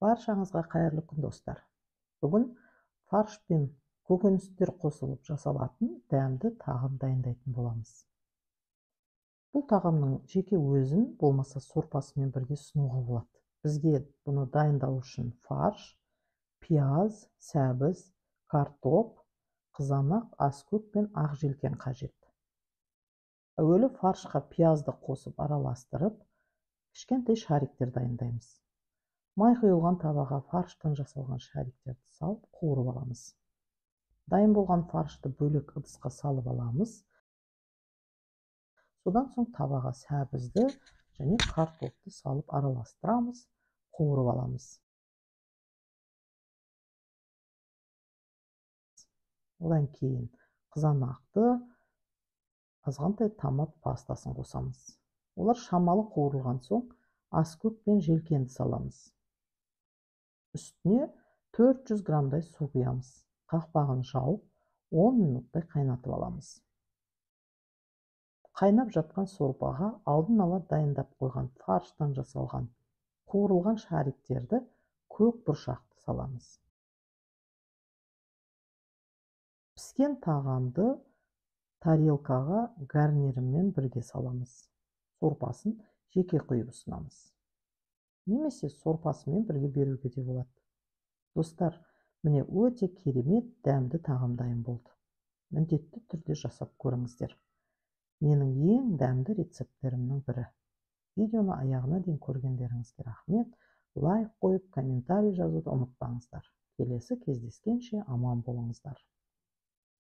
Баршаңызға қайырлы күн достар. Бүгін фарш пен көкөністер қосылып жасалатын дәмді тағам дайындайтын боламыз. Бұл тағамның жеке өзін болмаса сорпасымен бірге ұсынуға болады. Бізге бұны дайындау үшін фарш, пияз, сәбіз, картоп, қызанақ, аскөк пен ақ желкен қажет. Әуелі фаршқа пиязды қосып араластырып, кішкентай шариктер дайындаймыз. Май құйылған табаға фарштан жасалған шариктерді салып қуырып аламыз. Дайын болған фаршты бөлек ыдысқа салып аламыз. Содан соң табаға сәбізді және картопты салып араластырамыз, қуырып аламыз. Одан кейін қызанақты, азғантай томат пастасын қосамыз. Олар шамалы қуырылған соң аскөк пен желкенді саламыз. Үстіне 400 грамдай су құямыз. Қақпағын жауып 10 минуттай қайнатып аламыз. Қайнап жатқан сорпаға алдын ала дайындап қойған фарштан жасалған қуырылған шариктерді көк бұршақты саламыз. Піскен тағамды тарелкаға гарнирімен бірге саламыз. Сорпасын жеке құйып ұсынамыз. Немесе сорпасымен бірге беруге де болады. Достар, міне өте керемет дәмді тағам дайын болды. Міндетті түрде жасап көріңіздер. Менің ең дәмді рецепттерімнің бірі. Видеоны аяғына дейін көргендеріңізге рахмет. Лайк қойып, комментарий жазуды ұмытпаңыздар. Келесі кездескенше аман болыңыздар.